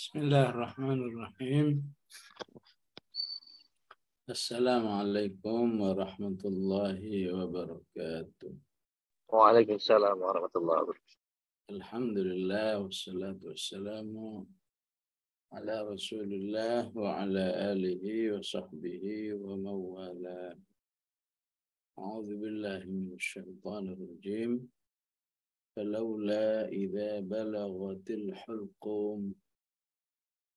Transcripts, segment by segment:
Bismillahirrahmanirrahim. Assalamualaikum warahmatullahi wabarakatuh. Waalaikumsalam warahmatullahi wabarakatuh. Alhamdulillah wassalatu wassalamu ala Rasulillah wa ala alihi wa sahbihi wa mawala. A'udzu billahi minasy syaithanir rajim. Falawla idza balaghatil hulqum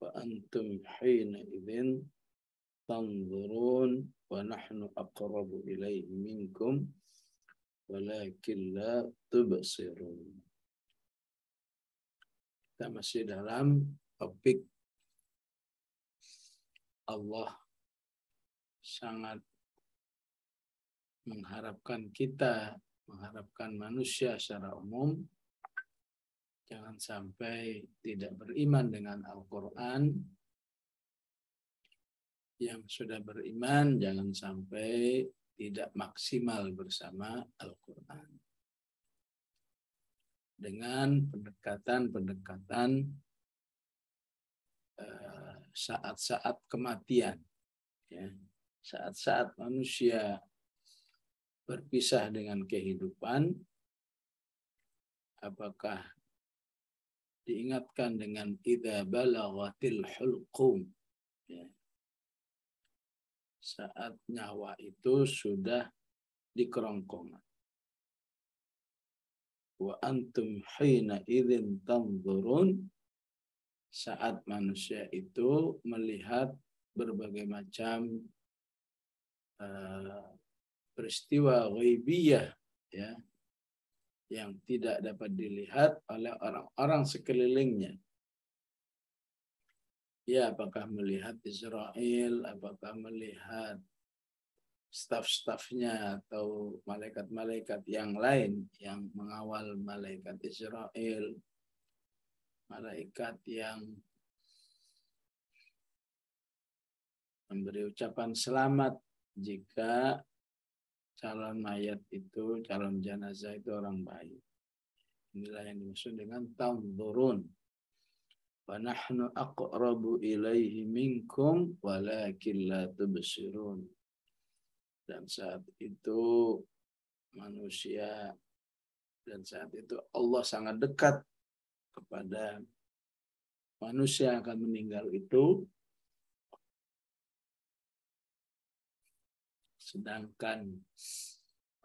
wa antum hina idzin tanzurun wa nahnu aqrabu ilaihi minkum walakin la tubsirun. Kita masih dalam topik Allah sangat mengharapkan kita, mengharapkan manusia secara umum jangan sampai tidak beriman dengan Al-Quran. Yang sudah beriman jangan sampai tidak maksimal bersama Al-Quran. Dengan pendekatan-pendekatan saat-saat kematian. Ya. Saat-saat manusia berpisah dengan kehidupan, apakah diingatkan dengan idza balaghatil hulqum, ya. Saat nyawa itu sudah di kerongkongan. Wa antum hina idzin tanzurun, saat manusia itu melihat berbagai macam peristiwa ghaibiyah, ya, yang tidak dapat dilihat oleh orang-orang sekelilingnya. Ya, apakah melihat Israel, apakah melihat staf-stafnya atau malaikat-malaikat yang lain yang mengawal malaikat Israel, malaikat yang memberi ucapan selamat jika calon mayat itu, calon jenazah itu orang baik. Inilah yang dimaksud dengan tanzurun. Wa nahnu aqrabu ilaihi minkum walakin la tubsirun. Dan saat itu manusia, dan saat itu Allah sangat dekat kepada manusia yang akan meninggal itu, sedangkan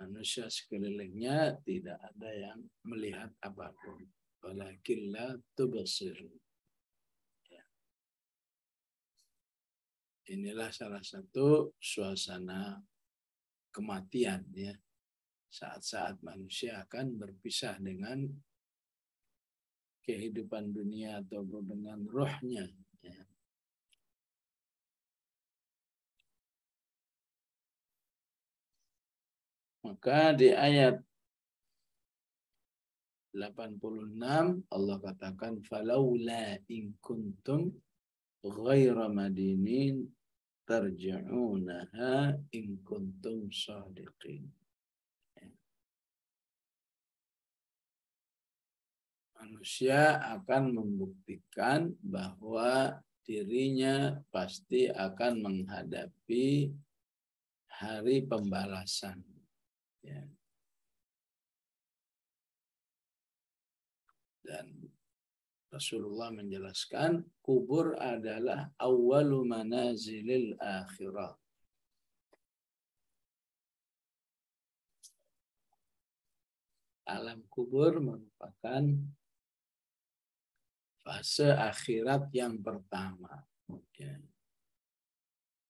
manusia sekelilingnya tidak ada yang melihat apapun. Walakin la tubsirun. Inilah salah satu suasana kematian, ya. Saat-saat manusia akan berpisah dengan kehidupan dunia atau dengan rohnya, ya. Maka di ayat 86 Allah katakan falaula in kuntum ghaira madinin tarji'unaha in kuntum shadiqin. Manusia akan membuktikan bahwa dirinya pasti akan menghadapi hari pembalasan. Ya. Dan Rasulullah menjelaskan kubur adalah awwalu manazilil akhirah. Alam kubur merupakan fase akhirat yang pertama. Ya.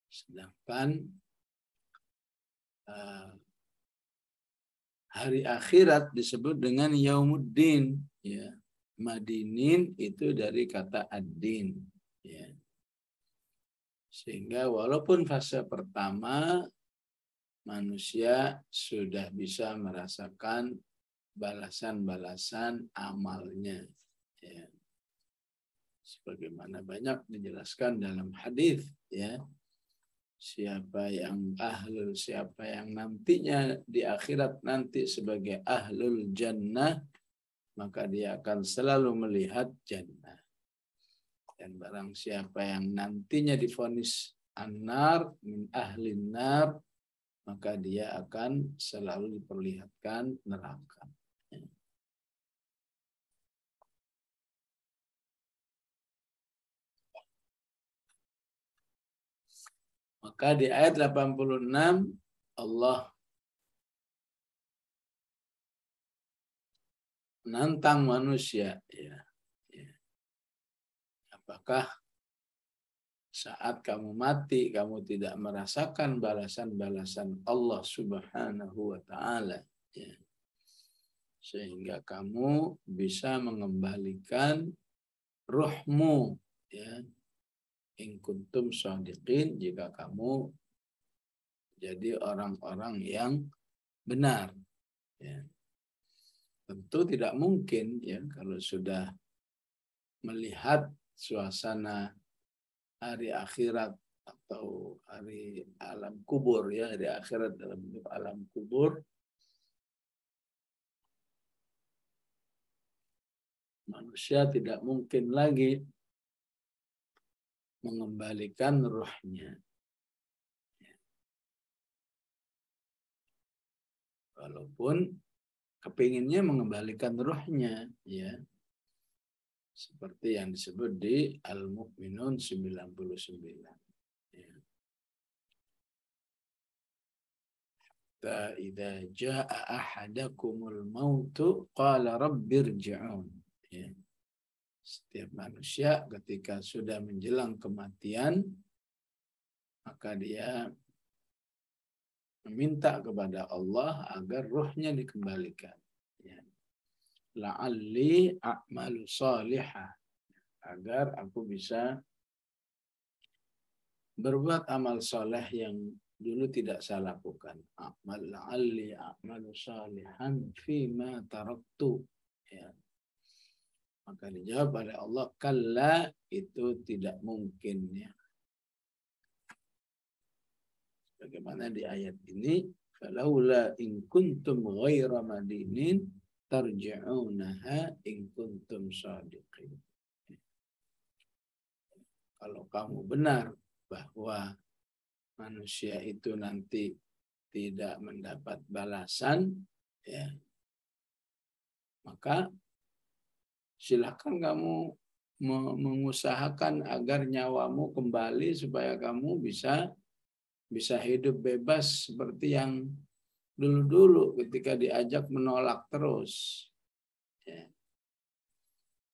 Sedangkan hari akhirat disebut dengan yaumuddin, ya. Madinin itu dari kata ad-din, ya. Sehingga walaupun fase pertama manusia sudah bisa merasakan balasan-balasan amalnya, ya. Sebagaimana banyak dijelaskan dalam hadis, ya. Siapa yang nantinya di akhirat nanti sebagai ahlul jannah, maka dia akan selalu melihat jannah. Dan barang siapa yang nantinya divonis an-nar min ahlin nar, maka dia akan selalu diperlihatkan neraka. Maka di ayat 86 Allah menantang manusia, ya. Apakah saat kamu mati kamu tidak merasakan balasan-balasan Allah Subhanahu wa taala, ya. Sehingga kamu bisa mengembalikan ruhmu, ya. In kuntum shadiqin, jika kamu jadi orang-orang yang benar, ya. Tentu tidak mungkin, ya, kalau sudah melihat suasana hari akhirat atau hari alam kubur, ya, hari akhirat dalam bentuk alam kubur, manusia tidak mungkin lagi mengembalikan ruhnya. Walaupun kepinginnya mengembalikan ruhnya, ya. Seperti yang disebut di Al-Mu'minun 99. Ya. Idza jaa ahadakumul mautu qala rabbirji'un. Ya. Setiap manusia ketika sudah menjelang kematian, maka dia meminta kepada Allah agar ruhnya dikembalikan. Ya. La'alli a'malu salihah, agar aku bisa berbuat amal soleh yang dulu tidak saya lakukan. Amal la'alli a'malu salihan fima taraktu. Ya. Maka dijawab oleh Allah, kalla, itu tidak mungkin, ya. Bagaimana di ayat ini, falaula in kuntum ghaira madinin tarji'unaha in kuntum shadiqin. Kalau kamu benar bahwa manusia itu nanti tidak mendapat balasan, ya, maka silakan kamu mengusahakan agar nyawamu kembali supaya kamu bisa hidup bebas seperti yang dulu-dulu ketika diajak menolak terus. Ya.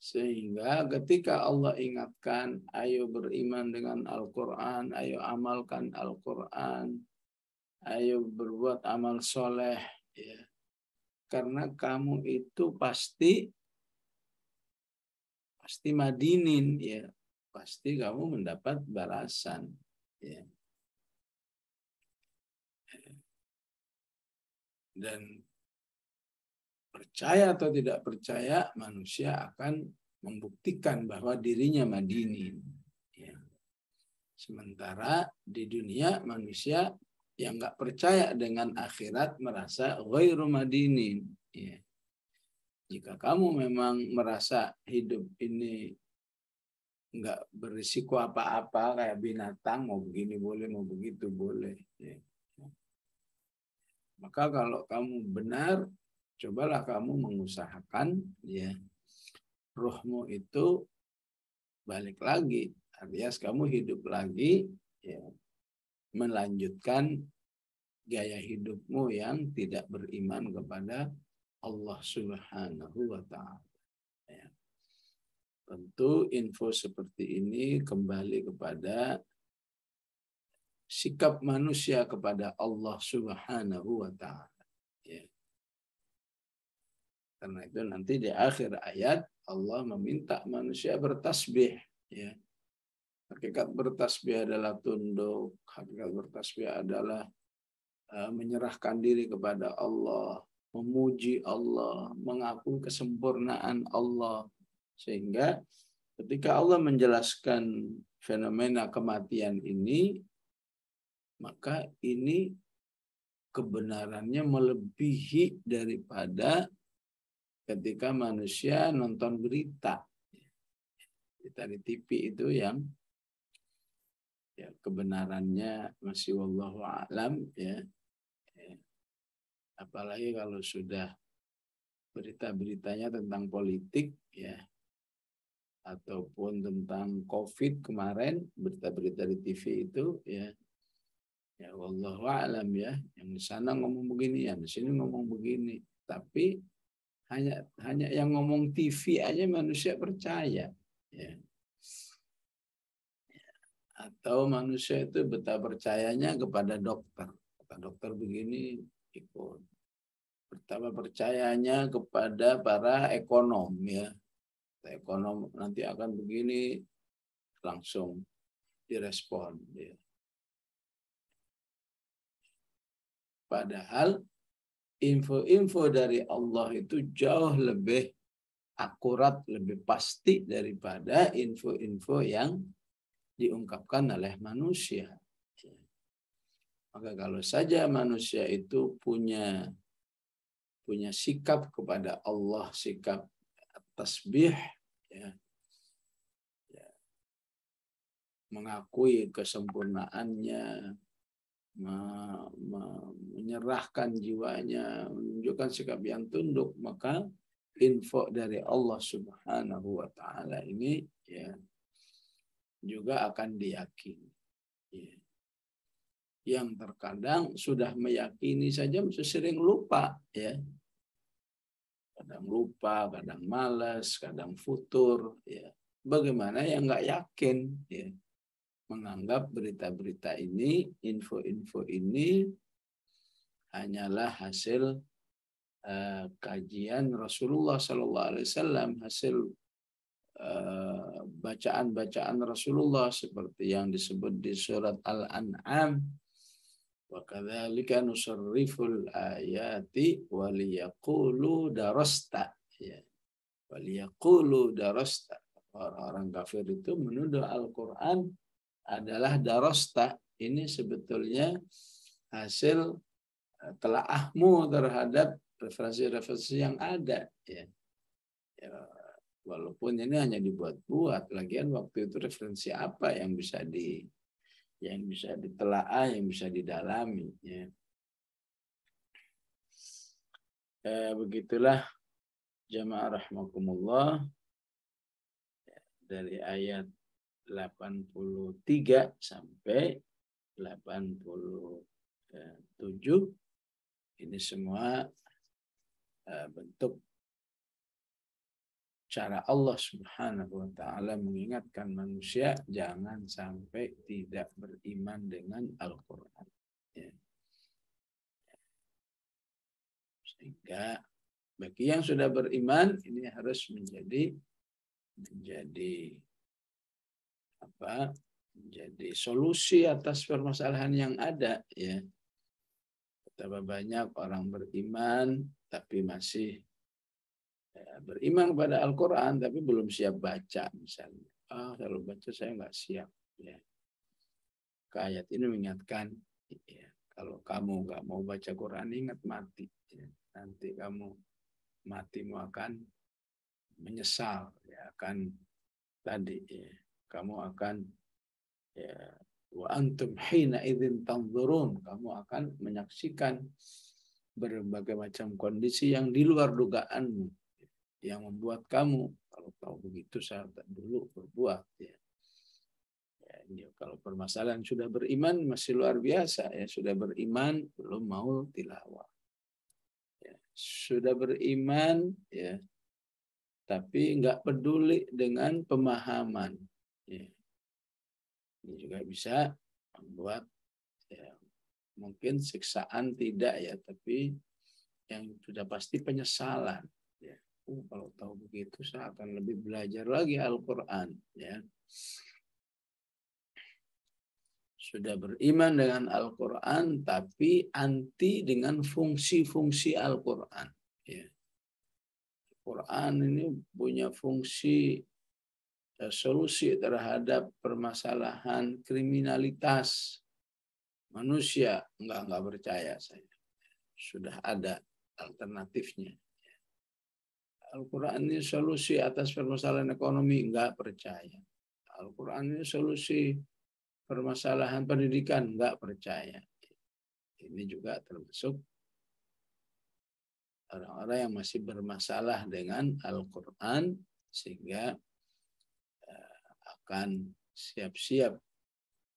Sehingga ketika Allah ingatkan, ayo beriman dengan Al-Quran, ayo amalkan Al-Quran, ayo berbuat amal soleh, ya. Karena kamu itu pasti madinin, ya. Pasti kamu mendapat balasan, ya. Dan percaya atau tidak percaya, manusia akan membuktikan bahwa dirinya madinin. Ya. Sementara di dunia manusia yang nggak percaya dengan akhirat merasa ghairu madinin. Ya. Jika kamu memang merasa hidup ini nggak berisiko apa-apa kayak binatang, mau begini boleh, mau begitu boleh. Ya. Maka kalau kamu benar, cobalah kamu mengusahakan, ya, ruhmu itu balik lagi, alias kamu hidup lagi, ya, melanjutkan gaya hidupmu yang tidak beriman kepada Allah Subhanahu wa taala. Ya. Tentu info seperti ini kembali kepada sikap manusia kepada Allah Subhanahu wa taala. Ya. Karena itu nanti di akhir ayat Allah meminta manusia bertasbih, ya. Hakikat bertasbih adalah tunduk, hakikat bertasbih adalah menyerahkan diri kepada Allah, memuji Allah, mengakui kesempurnaan Allah. Sehingga ketika Allah menjelaskan fenomena kematian ini, maka ini kebenarannya melebihi daripada ketika manusia nonton berita. berita di TV itu yang ya kebenarannya masih wallahu a'lam ya. Apalagi kalau sudah berita-beritanya tentang politik ya, ataupun tentang COVID kemarin, berita-berita di TV itu ya, ya wallahu a'lam ya, yang di sana ngomong begini, yang di sini ngomong begini, tapi hanya yang ngomong TV aja manusia percaya ya. Atau manusia itu betapa percayanya kepada dokter, kata dokter begini ikut, betapa percayanya kepada para ekonom ya, ekonom nanti akan begini, langsung direspon ya. Padahal info-info dari Allah itu jauh lebih akurat, lebih pasti daripada info-info yang diungkapkan oleh manusia. Maka kalau saja manusia itu punya sikap kepada Allah, sikap tasbih, ya, mengakui kesempurnaannya, menyerahkan jiwanya, menunjukkan sikap yang tunduk, maka info dari Allah Subhanahu wa taala ini ya juga akan diyakini. Ya. Yang terkadang sudah meyakini saja masih sering lupa ya. Kadang lupa, kadang malas, kadang futur ya. Bagaimana yang nggak yakin ya, menganggap berita-berita ini, info-info ini hanyalah hasil kajian Rasulullah SAW, hasil bacaan-bacaan Rasulullah seperti yang disebut di surat Al-An'am, wa kadzalika nusarriful ayati waliyaqulu darasta ya, waliyaqulu darasta. Orang kafir itu menuduh Al-Qur'an adalah darasta. Ini sebetulnya hasil telaahmu terhadap referensi-referensi yang ada ya. Walaupun ini hanya dibuat-buat, lagian waktu itu referensi apa yang bisa ditelaah, yang bisa didalami ya. Begitulah jamaah rahimakumullah, dari ayat 83 sampai 87 ini semua bentuk cara Allah Subhanahu wa taala mengingatkan manusia jangan sampai tidak beriman dengan Al-Qur'an. Ya. Sehingga bagi yang sudah beriman ini harus menjadi solusi atas permasalahan yang ada ya. Betapa banyak orang beriman tapi masih beriman kepada Al-Quran tapi belum siap baca misalnya. Kalau baca saya nggak siap. Ya. Ayat ini mengingatkan, ya, kalau kamu nggak mau baca Quran ingat mati. Ya. Nanti matimu akan menyesal. Ya, akan tadi ya, kamu akan ya, wa antum hina idzin tanzurun, kamu akan menyaksikan berbagai macam kondisi yang di luar dugaanmu, yang membuat kamu kalau tahu begitu saya dulu berbuat ya. Ya, kalau permasalahan sudah beriman masih luar biasa ya, sudah beriman belum mau tilawah ya, sudah beriman ya tapi nggak peduli dengan pemahaman ya. Ini juga bisa membuat ya, mungkin siksaan tidak ya, tapi yang sudah pasti penyesalan ya. Kalau tahu begitu saya akan lebih belajar lagi Al-Quran ya. Sudah beriman dengan Al-Quran tapi anti dengan fungsi-fungsi Al-Quran ya. Al-Quran ini punya fungsi solusi terhadap permasalahan kriminalitas manusia. Enggak percaya saya. Sudah ada alternatifnya. Al-Quran ini solusi atas permasalahan ekonomi, enggak percaya. Al-Quran ini solusi permasalahan pendidikan, enggak percaya. Ini juga termasuk orang-orang yang masih bermasalah dengan Al-Quran, sehingga akan siap-siap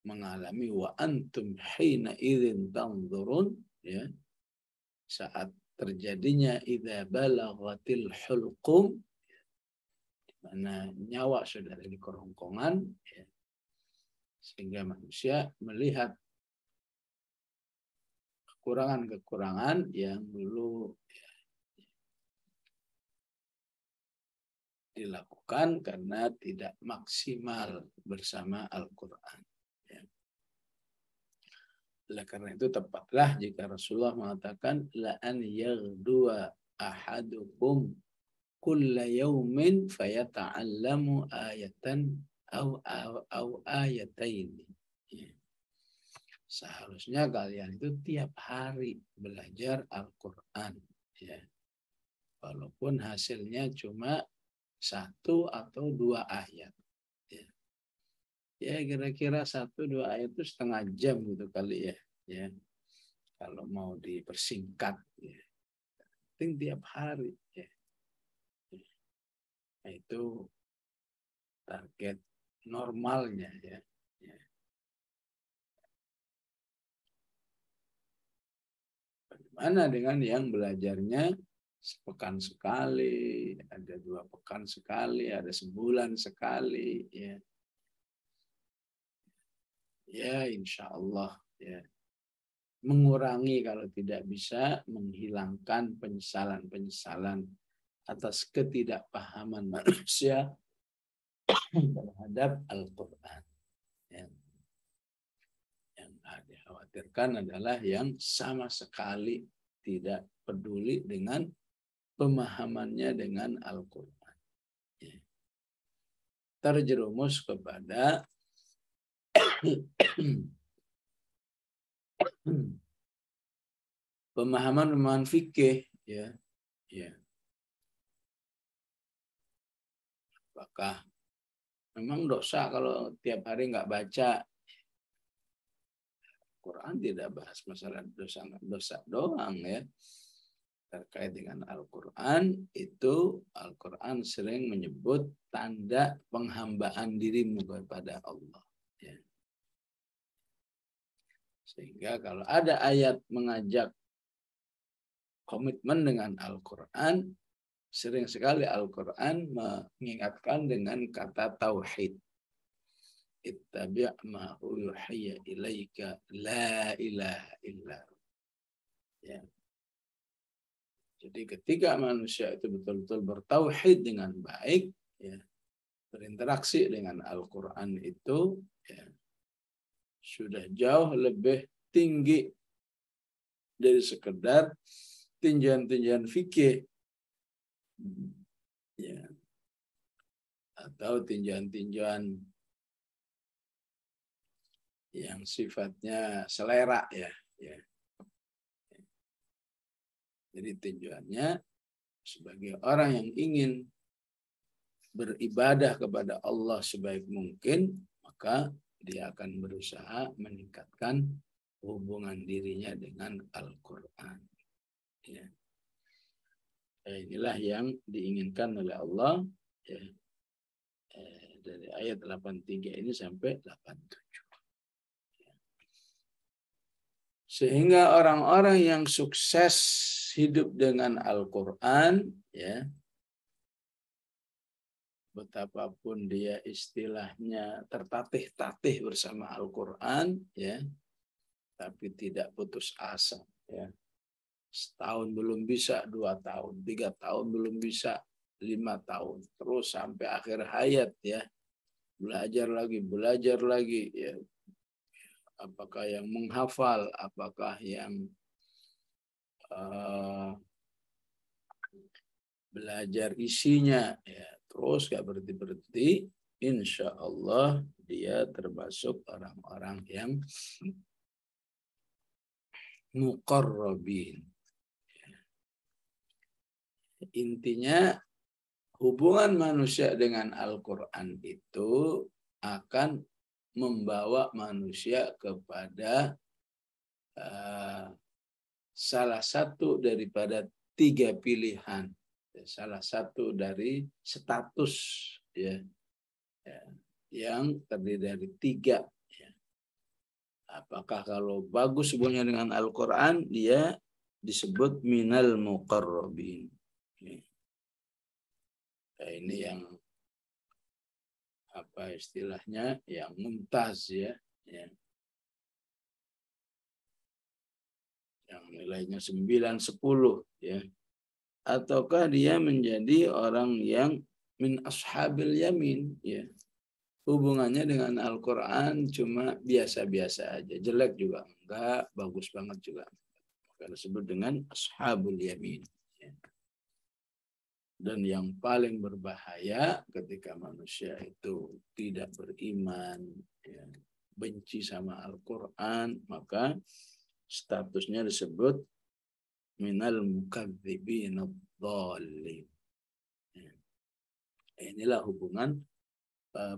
mengalami wa antum hina idzin tanzurun, ya, saat terjadinya idza balaghatil hulqum, di mana nyawa sudah ada di kerongkongan, ya, sehingga manusia melihat kekurangan-kekurangan yang dulu dilakukan karena tidak maksimal bersama Al-Quran. Ya. Oleh karena itu tepatlah jika Rasulullah mengatakan la an yaghdua ahadukum kulla yaumin fayata'allamu ayatan au ayatain. Ya. Seharusnya kalian itu tiap hari belajar Al-Quran. Ya. Walaupun hasilnya cuma 1 atau 2 ayat. Ya kira-kira 1-2 ayat itu setengah jam gitu kali ya. Ya. Kalau mau dipersingkat. Ya. Penting tiap hari. Ya. Nah, itu target normalnya. Ya. Ya. Bagaimana dengan yang belajarnya sepekan sekali, ada 2 pekan sekali, ada sebulan sekali, ya. Ya, insya Allah, ya. Mengurangi kalau tidak bisa, menghilangkan penyesalan-penyesalan atas ketidakpahaman manusia terhadap Al-Quran. Ya. Yang dikhawatirkan adalah yang sama sekali tidak peduli dengan pemahamannya dengan Al-Quran. Ya. Terjerumus kepada pemahaman fikih, ya. Ya. Apakah memang dosa kalau tiap hari nggak baca? Quran tidak bahas masalah dosa doang, ya. Terkait dengan Al-Quran, itu Al-Quran sering menyebut tanda penghambaan dirimu kepada Allah. Ya. Sehingga kalau ada ayat mengajak komitmen dengan Al-Quran, sering sekali Al-Quran mengingatkan dengan kata tauhid. Ittabi' ma yuhayya ilaika la ilaha illa. Ya. Jadi ketika manusia itu betul-betul bertauhid dengan baik, ya, berinteraksi dengan Al-Quran itu, ya, sudah jauh lebih tinggi dari sekedar tinjauan-tinjauan fikih, ya, atau tinjauan-tinjauan yang sifatnya selera, ya. Jadi tinjauannya sebagai orang yang ingin beribadah kepada Allah sebaik mungkin, maka dia akan berusaha meningkatkan hubungan dirinya dengan Al-Quran. Ya. Inilah yang diinginkan oleh Allah, ya, dari ayat 83 ini sampai 87. Sehingga orang-orang yang sukses hidup dengan Al-Quran, ya, betapapun dia istilahnya tertatih-tatih bersama Al-Quran, ya, tapi tidak putus asa. Ya. Setahun belum bisa, 2 tahun, 3 tahun belum bisa, 5 tahun, terus sampai akhir hayat, ya, belajar lagi, ya. Apakah yang menghafal, apakah yang belajar isinya, ya, terus gak berhenti-berhenti, insya Allah dia termasuk orang-orang yang muqarrabin. Intinya hubungan manusia dengan Al-Quran itu akan membawa manusia kepada salah satu daripada 3 pilihan, salah satu dari status ya, yang terdiri dari 3. Ya. Apakah kalau bagus hubungannya dengan Al-Quran, dia disebut minal muqarrabin. Ya. Nah, ini yang apa istilahnya, yang mumtaz ya, yang nilainya 9, 10 ya. Ataukah dia menjadi orang yang min ashabil yamin ya. Hubungannya dengan Al-Quran cuma biasa-biasa aja, jelek juga enggak, bagus banget juga. Maka disebut dengan ashabul yamin. Ya. Dan yang paling berbahaya ketika manusia itu tidak beriman, ya, benci sama Al-Quran, maka statusnya disebut minal mukadzibin ad-dallin. Ya. Inilah hubungan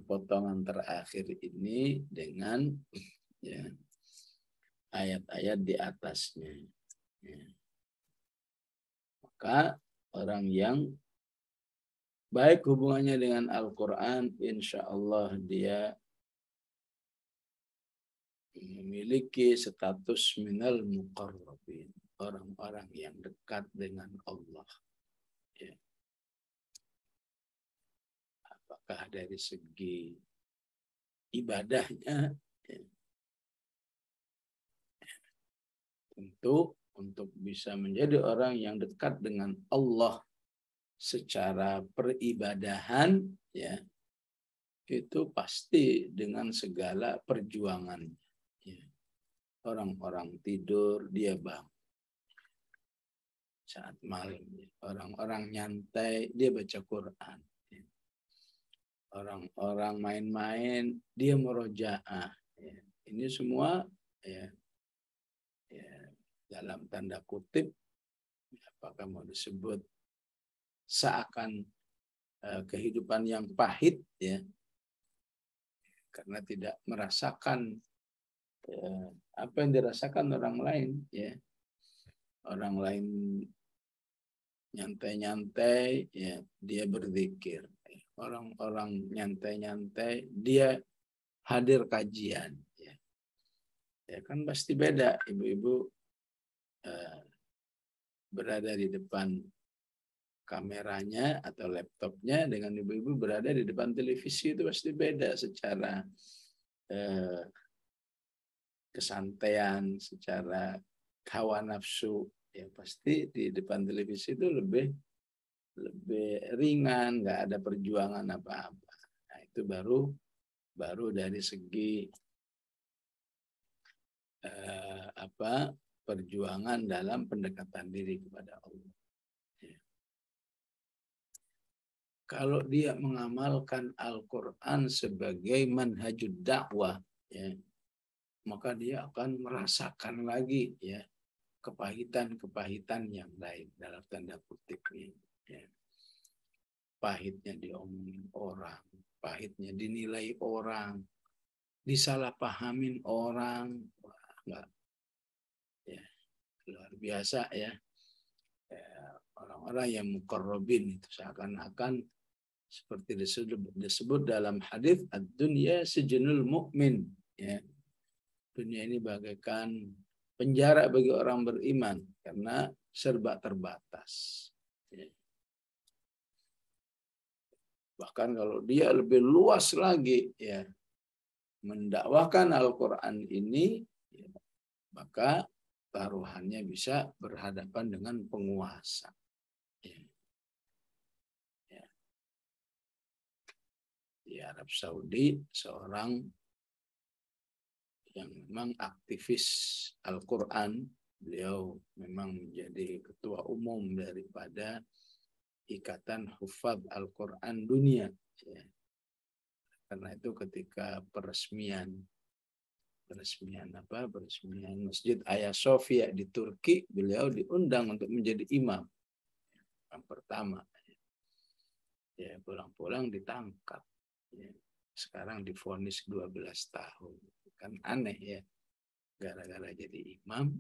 potongan terakhir ini dengan ya, ayat-ayat di atasnya. Ya. Maka orang yang baik hubungannya dengan Al-Quran, insya Allah dia memiliki status minal muqarrabin, orang-orang yang dekat dengan Allah. Ya. Apakah dari segi ibadahnya, ya. Tentu untuk bisa menjadi orang yang dekat dengan Allah secara peribadahan, ya, itu pasti dengan segala perjuangan. Ya. Orang-orang tidur, dia bangun. Saat malam, orang-orang nyantai, dia baca Quran. Ya. Orang-orang main-main, dia murojaah. Ya. Ini semua ya, dalam tanda kutip, apakah mau disebut seakan kehidupan yang pahit ya, karena tidak merasakan apa yang dirasakan orang lain ya. Orang lain nyantai-nyantai ya, dia berzikir. Orang-orang nyantai-nyantai, dia hadir kajian ya. Ya kan pasti beda. Ibu-ibu berada di depan kameranya atau laptopnya dengan ibu-ibu berada di depan televisi, itu pasti beda secara kesantaian, secara hawa nafsu. Ya pasti di depan televisi itu lebih ringan, nggak ada perjuangan apa-apa. Nah, itu baru dari segi perjuangan dalam pendekatan diri kepada Allah. Ya. Kalau dia mengamalkan Al-Quran sebagai manhajud dakwah, ya, maka dia akan merasakan lagi ya kepahitan-kepahitan yang lain dalam tanda kutip ini. Ya. Pahitnya diomongin orang, pahitnya dinilai orang, disalahpahamin orang, wah, ya, luar biasa ya. Orang-orang yang muqarrabin itu seakan-akan seperti disebut dalam hadis, ad-dunya sijnul mu'min. Ya. Dunia ini bagaikan penjara bagi orang beriman karena serba terbatas. Ya. Bahkan kalau dia lebih luas lagi ya mendakwahkan Al-Quran ini, ya, maka taruhannya bisa berhadapan dengan penguasa. Ya. Ya. Di Arab Saudi seorang yang memang aktivis Al-Quran, beliau memang menjadi ketua umum daripada Ikatan Hufadz Al-Quran Dunia. Ya. Karena itu ketika peresmian Masjid Hagia Sophia di Turki, beliau diundang untuk menjadi imam yang pertama. Ya, pulang-pulang ditangkap. Ya. Sekarang divonis 12 tahun. Kan aneh ya. Gara-gara jadi imam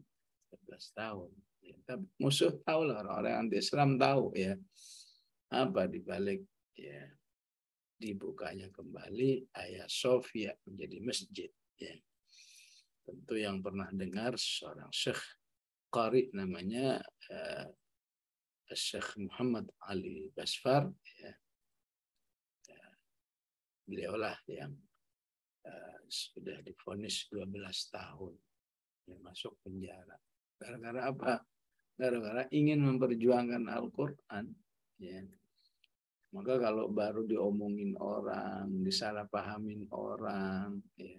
12 tahun. Ya, tapi musuh tahu lah, orang-orang anti-Islam tahu ya. Apa dibalik ya dibukanya kembali Hagia Sophia menjadi masjid. Ya. Tentu yang pernah dengar seorang syekh qari namanya Syekh Muhammad Ali Basfar, ya. Beliaulah yang sudah divonis 12 tahun ya, masuk penjara. Gara-gara apa? Gara-gara ingin memperjuangkan Al-Quran. Ya. Maka kalau baru diomongin orang, disalahpahamin orang, ya,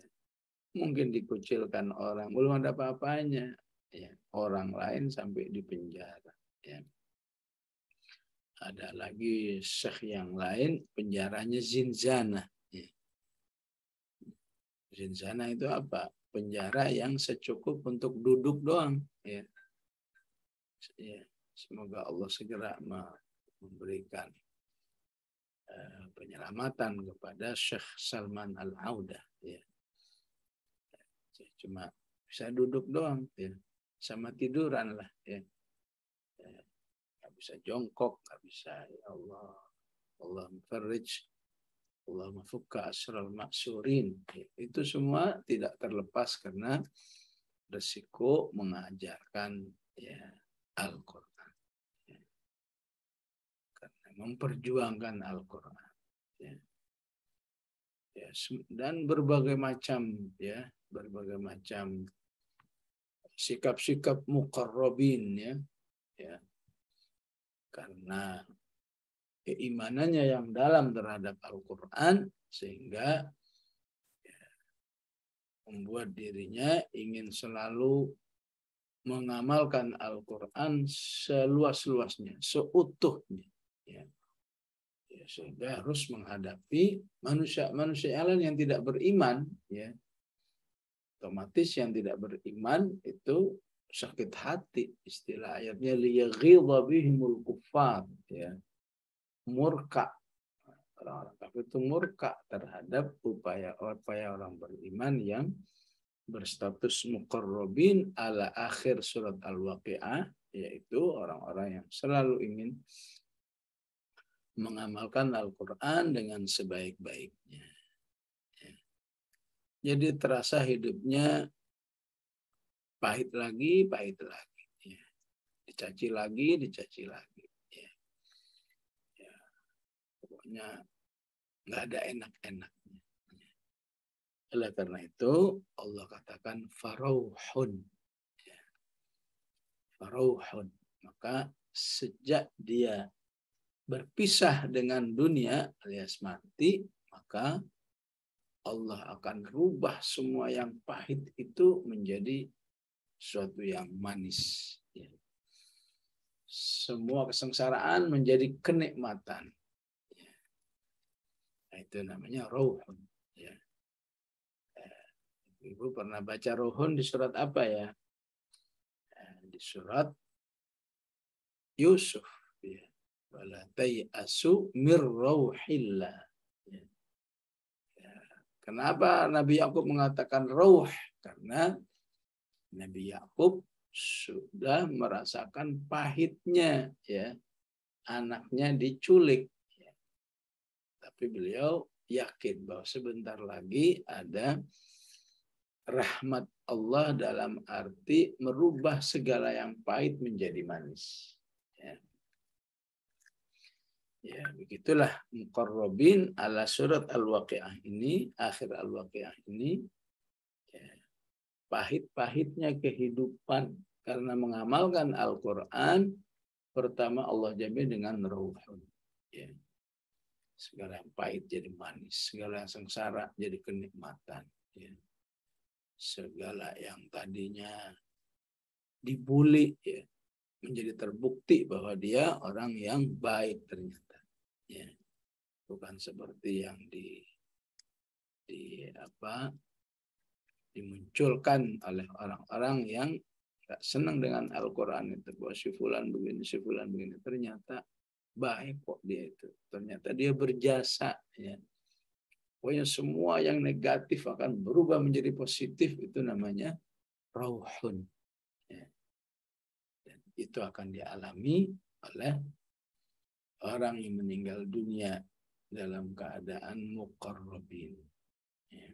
mungkin dikucilkan orang, belum ada apa-apanya. Ya. Orang lain sampai di penjara. Ya. Ada lagi syekh yang lain, penjaranya zinzana. Ya. Zinzana itu apa? Penjara yang secukup untuk duduk doang. Ya. Ya. Semoga Allah segera memberikan penyelamatan kepada Syekh Salman Al-Audah. Ya. Cuma bisa duduk doang. Ya. Sama tiduran lah. Ya. Nggak bisa jongkok, nggak bisa. Ya Allah. Allah mufarrij. Allah mafukka asral maksurin. Itu semua tidak terlepas karena resiko mengajarkan ya, Al-Quran. Ya. Karena memperjuangkan Al-Quran. Ya. Ya, dan berbagai macam ya, berbagai macam sikap-sikap muqarrabin ya. Ya. Karena keimanannya yang dalam terhadap Al-Quran sehingga ya, membuat dirinya ingin selalu mengamalkan Al-Quran seluas-luasnya, seutuhnya. Ya. Ya, sehingga harus menghadapi manusia lain yang tidak beriman. Ya. Otomatis yang tidak beriman itu sakit hati. Istilah ayatnya liyaghidha bihimul kuffar. Ya. Murka. Orang-orang kafir itu murka terhadap upaya orang beriman yang berstatus muqarrabin ala akhir surat Al-Waqi'ah, yaitu orang-orang yang selalu ingin mengamalkan Al-Quran dengan sebaik-baiknya. Jadi terasa hidupnya pahit lagi. Ya. Dicaci lagi. Ya. Ya. Pokoknya nggak ada enak-enaknya. Oleh karena itu Allah katakan farauhun. Ya. Farauhun. Maka sejak dia berpisah dengan dunia alias mati, maka Allah akan rubah semua yang pahit itu menjadi sesuatu yang manis. Ya. Semua kesengsaraan menjadi kenikmatan. Ya. Nah, itu namanya rauhun. Ya. Ibu pernah baca rauhun di surat apa ya? Di surat Yusuf. Ya. Wala tay'asu mir rauhillah. Ya. Kenapa Nabi Yakub mengatakan rauh? Karena Nabi Yakub sudah merasakan pahitnya ya anaknya diculik. Ya. Tapi beliau yakin bahwa sebentar lagi ada rahmat Allah dalam arti merubah segala yang pahit menjadi manis. Ya. Ya, begitulah muqarrabin ala surat Al-Waqi'ah ini, akhir Al-Waqi'ah ini. Ya. Pahit-pahitnya kehidupan karena mengamalkan Al-Quran, pertama Allah jamin dengan rauhun. Ya. Segala yang pahit jadi manis, segala yang sengsara jadi kenikmatan. Ya. Segala yang tadinya dibully ya, menjadi terbukti bahwa dia orang yang baik ternyata. Ya. Bukan seperti yang dimunculkan oleh orang-orang yang gak senang dengan Al-Quran itu, bahwa si fulan begini, si fulan begini. Ternyata baik kok dia itu. Ternyata dia berjasa. Ya. Pokoknya semua yang negatif akan berubah menjadi positif, itu namanya rauhun. Ya. Dan itu akan dialami oleh orang yang meninggal dunia dalam keadaan muqarrabin. Ya.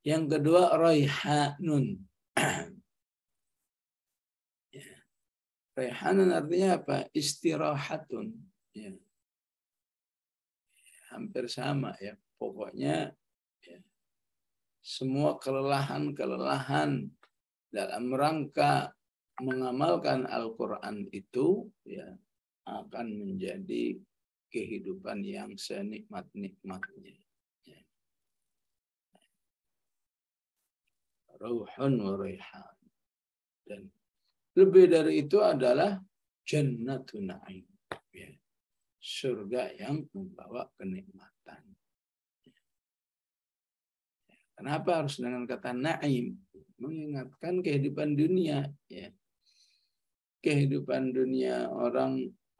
Yang kedua, raihanun. Ya. Raihanun artinya apa? Istirahatun. Ya. Hampir sama ya. Pokoknya ya, semua kelelahan-kelelahan dalam rangka mengamalkan Al-Quran itu ya akan menjadi kehidupan yang senikmat-nikmatnya. Ya. Rauhun wa raihan. Dan lebih dari itu adalah jannatun na'im. Ya. Surga yang membawa kenikmatan. Kenapa harus dengan kata na'im? Mengingatkan kehidupan dunia. Ya. Kehidupan dunia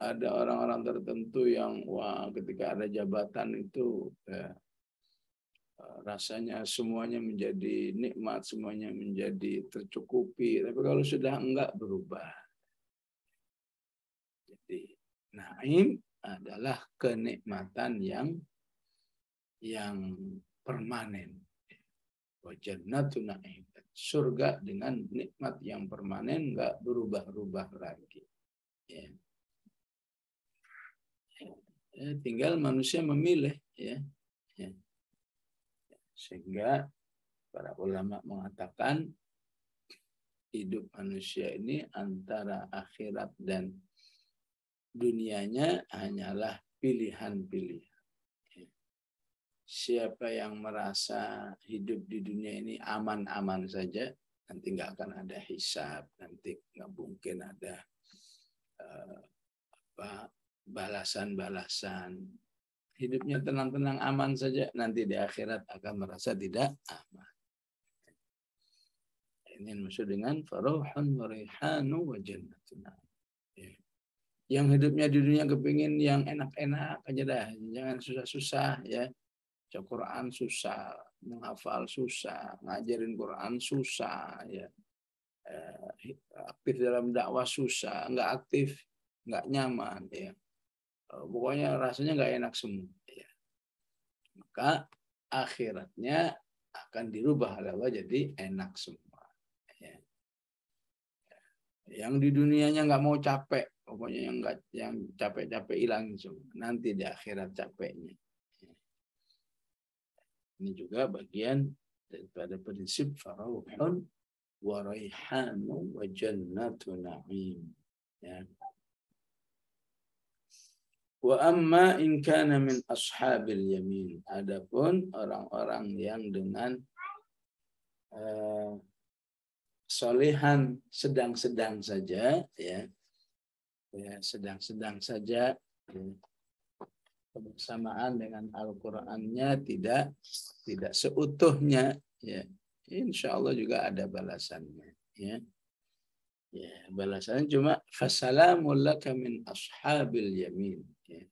ada orang-orang tertentu yang wah ketika ada jabatan itu ya, rasanya semuanya menjadi nikmat, semuanya menjadi tercukupi. Tapi kalau sudah enggak, berubah. Jadi na'im adalah kenikmatan yang permanen. Wa jannatun na'im. Surga dengan nikmat yang permanen, enggak berubah-ubah lagi. Ya. Tinggal manusia memilih, ya. Ya. Sehingga para ulama mengatakan hidup manusia ini antara akhirat dan dunianya hanyalah pilihan-pilihan. Siapa yang merasa hidup di dunia ini aman-aman saja, nanti nggak akan ada hisab, nanti nggak mungkin ada balasan-balasan. Hidupnya tenang-tenang aman saja, nanti di akhirat akan merasa tidak aman. Ini maksud dengan farauhun wa raihanu wa jannatun. Yang hidupnya di dunia kepingin yang enak-enak aja dah, jangan susah-susah ya. Quran susah, menghafal susah, ngajarin Quran susah ya. Aktif dalam dakwah susah, nggak aktif, nggak nyaman ya. Pokoknya rasanya nggak enak semua ya. Maka akhiratnya akan dirubah oleh Allah jadi enak semua. Ya. Yang di dunianya nggak mau capek, pokoknya yang capek-capek hilang semua. Nanti di akhirat capeknya. Ini juga bagian daripada prinsip farauhun wa raihanu wa jannatun na'im. Ya. Wa amma in kana min ashabil yamin. Adapun orang-orang yang dengan solehan sedang-sedang saja, ya, sedang-sedang saja. Ya. Kebersamaan dengan Al-Qur'annya tidak seutuhnya, ya. Insya Allah juga ada balasannya, ya. Ya, balasannya cuma fasalamul laka min ashabil yamin. Ya.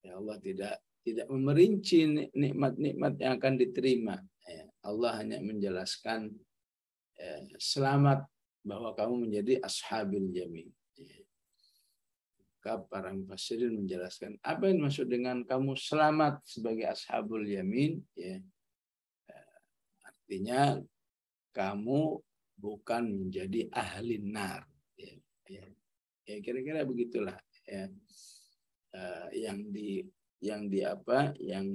Ya Allah tidak memerinci nikmat-nikmat yang akan diterima. Ya. Allah hanya menjelaskan selamat bahwa kamu menjadi ashabil yamin. Ya. Maka para mufassirin menjelaskan apa yang maksud dengan kamu selamat sebagai ashabul yamin, ya. Artinya kamu bukan menjadi ahli nar, ya. Ya, kira-kira begitulah, ya. Yang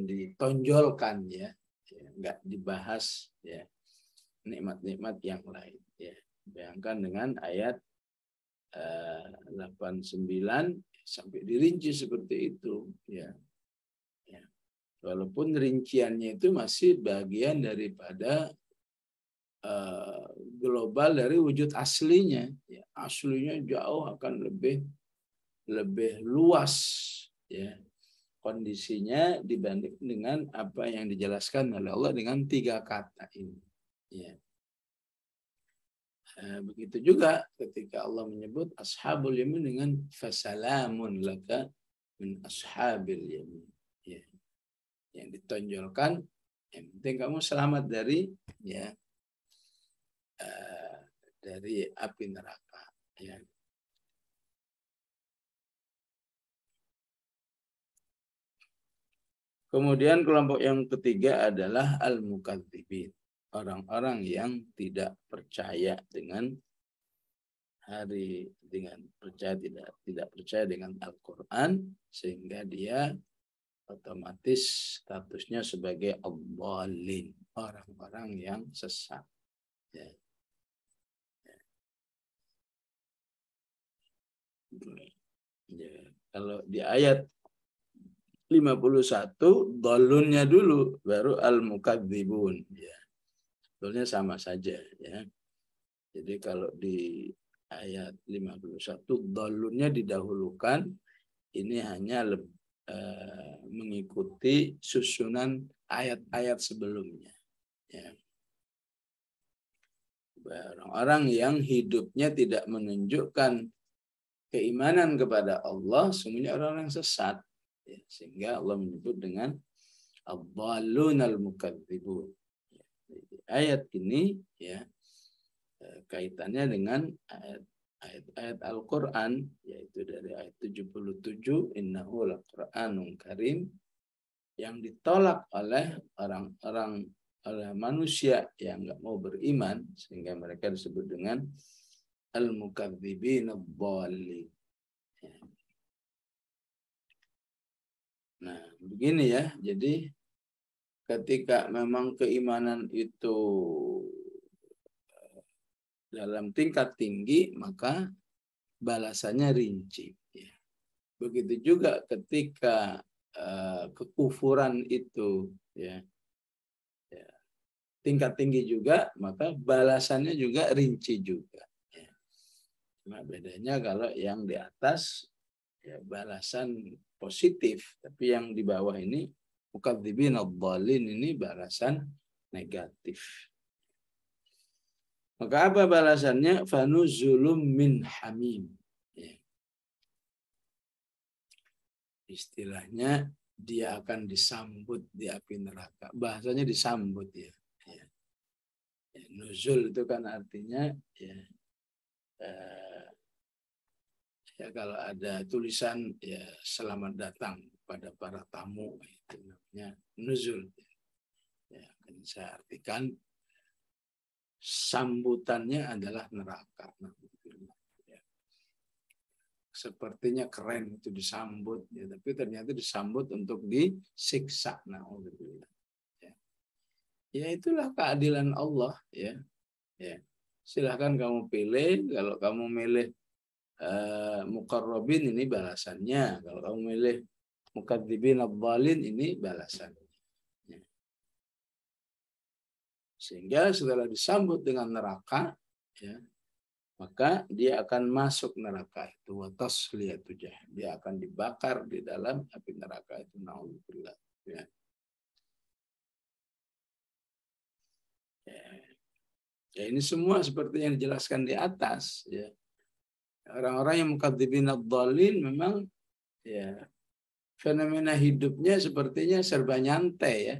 ditonjolkan, ya, nggak dibahas, ya, nikmat-nikmat yang lain, ya. Bayangkan dengan ayat 89 sampai dirinci seperti itu, ya. Ya. Walaupun rinciannya itu masih bagian daripada global dari wujud aslinya, ya. Aslinya jauh akan lebih luas, ya, kondisinya dibanding dengan apa yang dijelaskan oleh Allah dengan 3 kata ini, ya. Begitu juga ketika Allah menyebut ashabul yamin dengan fasalamun laka min ashabil yamin. Ya. Yang ditonjolkan, yang penting kamu selamat dari dari api neraka. Ya. Kemudian kelompok yang ketiga adalah al-mukadzibin. Orang-orang yang tidak percaya dengan tidak percaya dengan Al-Quran, sehingga dia otomatis statusnya sebagai ad-dallin, orang-orang yang sesat. Ya. Ya. Kalau di ayat 51, dallunnya dulu, baru al-mukadzibun. Ya. Sebetulnya sama saja. Ya. Jadi kalau di ayat 51, dallunnya didahulukan, ini hanya mengikuti susunan ayat-ayat sebelumnya. Ya. Orang-orang yang hidupnya tidak menunjukkan keimanan kepada Allah, semuanya orang yang sesat. Ya. Sehingga Allah menyebut dengan ad-dallun al-mukadzibun. Ya. Ayat ini ya kaitannya dengan ayat Al-Quran, yaitu dari ayat 77, innahu laqur'anun karim, yang ditolak oleh orang-orang, oleh manusia yang nggak mau beriman, sehingga mereka disebut dengan al-mukadzibin ad-dallin. Nah, begini ya. Jadi ketika memang keimanan itu dalam tingkat tinggi, maka balasannya rinci. Begitu juga ketika kekufuran itu tingkat tinggi juga, maka balasannya juga rinci juga. Cuma bedanya kalau yang di atas balasan positif, tapi yang di bawah ini mukadzibin ad-dallin ini balasan negatif. Maka apa balasannya? Fanuzulum min hamim. Istilahnya dia akan disambut di api neraka. Bahasanya disambut ya. Nuzul itu kan artinya kalau ada tulisan selamat datang pada para tamu, itu namanya nuzul. Akan saya artikan sambutannya adalah neraka. Sepertinya keren itu disambut, tapi ternyata disambut untuk disiksa. Ya itulah keadilan Allah. Silahkan kamu pilih. Kalau kamu milih muqarrabin, ini balasannya. Kalau kamu milih mukadzibin ad-dallin, ini balasannya. Sehingga setelah disambut dengan neraka, maka dia akan masuk neraka itu. Wa tasliyatu jahim. Dia akan dibakar di dalam api neraka itu. Na'udzubillah. Ya, ini semua seperti yang dijelaskan di atas. Ya. Orang-orang yang mukadzibin ad-dallin memang fenomena hidupnya sepertinya serba nyantai ya.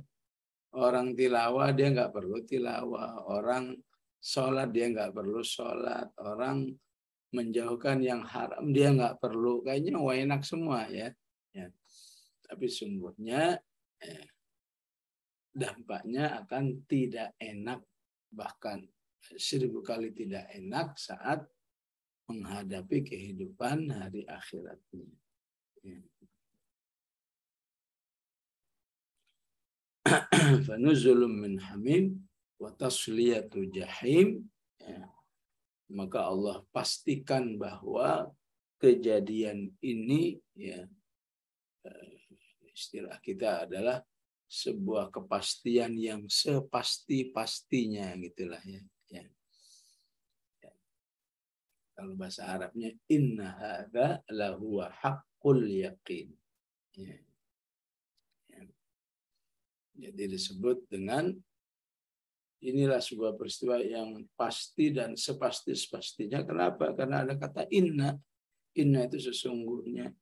Orang tilawah dia nggak perlu tilawah, orang sholat dia nggak perlu sholat, orang menjauhkan yang haram dia nggak perlu, kayaknya enak semua ya. Tapi sungguhnya dampaknya akan tidak enak, bahkan 1000 kali tidak enak saat menghadapi kehidupan hari akhiratnya. Fanuzulun min hamim wa tasliyatu jahim. Maka Allah pastikan bahwa kejadian ini istilah kita adalah sebuah kepastian yang sepasti-pastinya gitulah ya. Kalau bahasa Arabnya inna hadza lahuwa haqqul yaqin. Jadi disebut dengan inilah sebuah peristiwa yang pasti dan sepasti-pastinya. Kenapa? Karena ada kata inna. Inna itu sesungguhnya.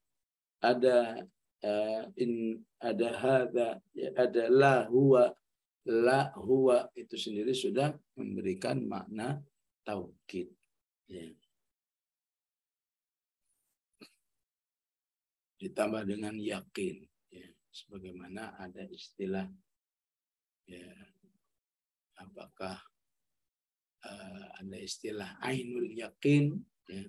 Ada ada hadza, ya, ada la huwa. La huwa itu sendiri sudah memberikan makna taukid. Ya. Ditambah dengan yakin. Ya. Sebagaimana ada istilah, ya, apakah ada istilah ainul yakin, ya.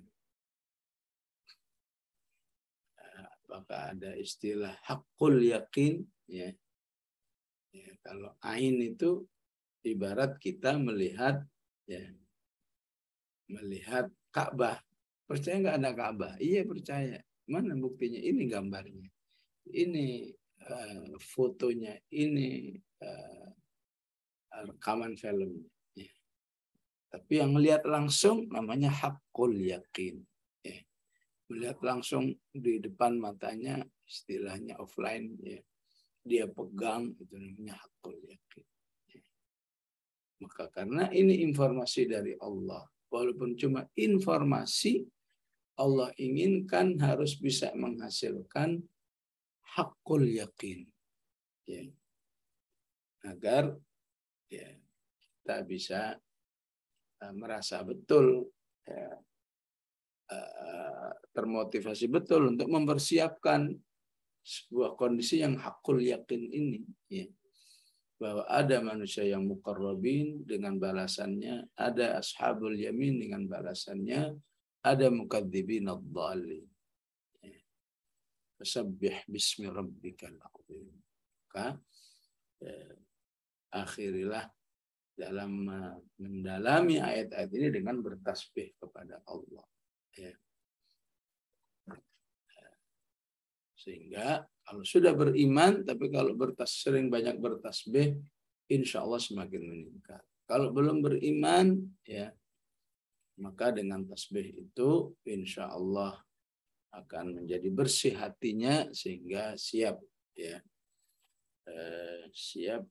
Apakah ada istilah hakul yakin, ya. Ya, kalau ain itu ibarat kita melihat, ya, melihat Ka'bah. Percaya nggak ada Ka'bah? Iya percaya. Mana buktinya? Ini gambarnya. Ini fotonya. Ini rekaman film. Ya. Tapi yang melihat langsung namanya hakul yakin. Ya. Melihat langsung di depan matanya, istilahnya offline, ya. Dia pegang, itu namanya hakul yakin. Ya. Maka karena ini informasi dari Allah, walaupun cuma informasi, Allah inginkan harus bisa menghasilkan hakul yakin, ya. Agar, ya, kita bisa merasa betul, ya, termotivasi betul untuk mempersiapkan sebuah kondisi yang hakul yakin ini, ya. Bahwa ada manusia yang muqarrabin dengan balasannya, ada ashabul yamin dengan balasannya, ada mukadzibin adh-dhalin. Ya. Fasabbih bismi rabbikal azim. Maka akhirilah dalam mendalami ayat-ayat ini dengan bertasbih kepada Allah. Ya. Sehingga kalau sudah beriman, tapi kalau sering banyak bertasbih, insya Allah semakin meningkat. Kalau belum beriman, ya, maka dengan tasbih itu, insya Allah akan menjadi bersih hatinya sehingga siap, ya, siap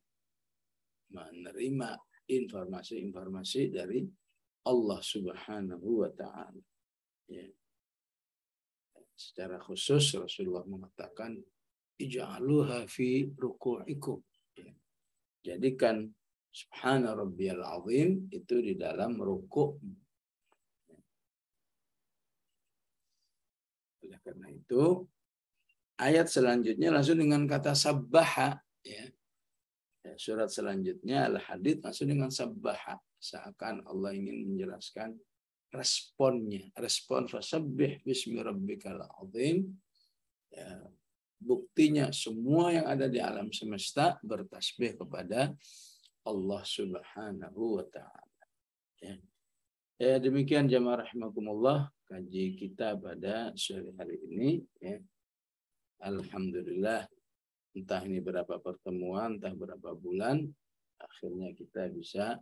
menerima informasi-informasi dari Allah Subhanahu wa Ta'ala. Ya. Secara khusus Rasulullah mengatakan ij'aluha fi ruku'ikum. Ya. Jadikan subhana rabbiyal azim itu di dalam ruku'. Oleh karena itu ayat selanjutnya langsung dengan kata sabbaha, ya. Surat selanjutnya Al-Hadid langsung dengan sabbaha, seakan Allah ingin menjelaskan responnya, respon fasabbih bismi rabbikal azim. Ya, buktinya semua yang ada di alam semesta bertasbih kepada Allah Subhanahu wa Ta'ala. Ya. Ya, demikian jamaah rahimakumullah kaji kita pada sore hari ini, ya. Alhamdulillah, entah ini berapa pertemuan, entah berapa bulan, akhirnya kita bisa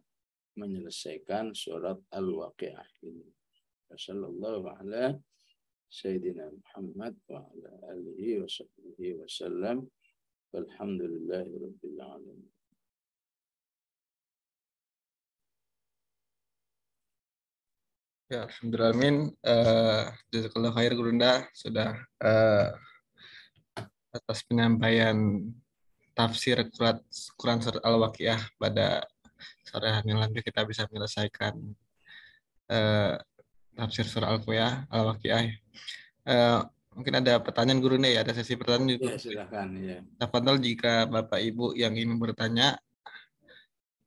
menyelesaikan surat Al-Waqi'ah ini. Wassallallahu ala Sayyidina Muhammad wa ala alihi wa sahbihi wa sallam. Walhamdulillahi rabbil alamin. Ya, alhamdulillah. Jazakallah khair Gurunda sudah atas penyampaian tafsir Quran Surat Al-Waqi'ah pada sore hari nanti kita bisa menyelesaikan tafsir Surat Al-Waqi'ah. Mungkin ada pertanyaan Gurunda, ya, ada sesi pertanyaan juga. Ya, silakan, ya. Tafadhol jika Bapak Ibu yang ingin bertanya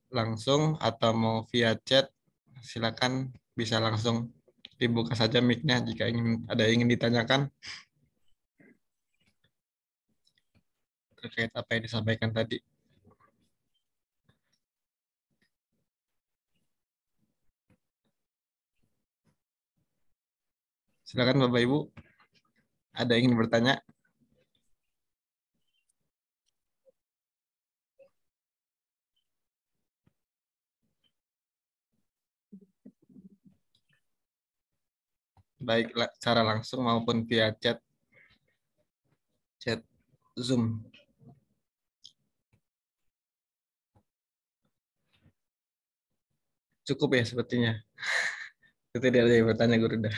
langsung atau mau via chat, silakan bisa langsung dibuka saja mic-nya jika ada yang ingin ditanyakan terkait apa yang disampaikan tadi. Silakan Bapak Ibu, ada yang ingin bertanya? Baik secara langsung maupun via chat Zoom. Cukup ya sepertinya. Itu tidak ada yang bertanya Guru dah.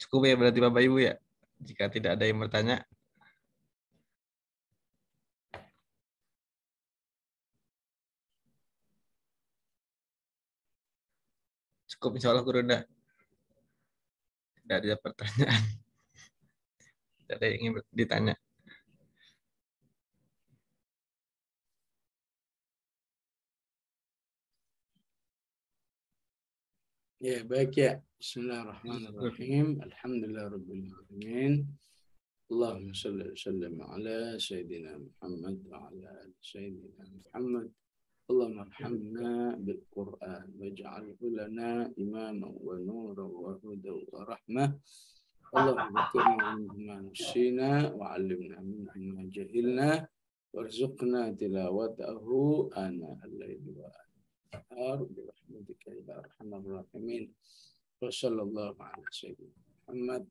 Cukup ya berarti Bapak Ibu ya. Jika tidak ada yang bertanya. Cukup insya Allah Guru dah. Tidak ada pertanyaan. Tidak ada yang ingin ditanya. Ya, baik ya. Bismillahirrahmanirrahim. Alhamdulillahirabbil alamin. Allahumma shalli wa sallim ala sayyidina Muhammad wa ala ali sayyidina Muhammad. اللهم ارحمنا بالقرآن واجعله لنا إماما ونورا وهدى ورحمة. اللهم ذكرنا منه ما نسينا وعلمنا منه ما جهلنا وارزقنا تلاوته آناء الليل والنهار برحمتك يا أرحم الراحمين. وصلى الله على سيدنا محمد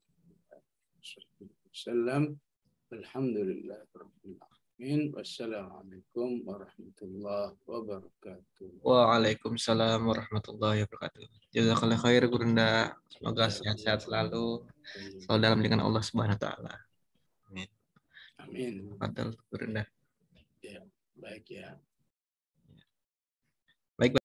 وسلم. الحمد لله رب العالمين. Wassalamualaikum warahmatullahi wabarakatuh. Waalaikumsalam warahmatullahi wabarakatuh. Jazakallah khair Gurunda. Semoga sehat-sehat selalu dalam lindungan Allah Subhanahu wa taala. Amin. Amin. Padahal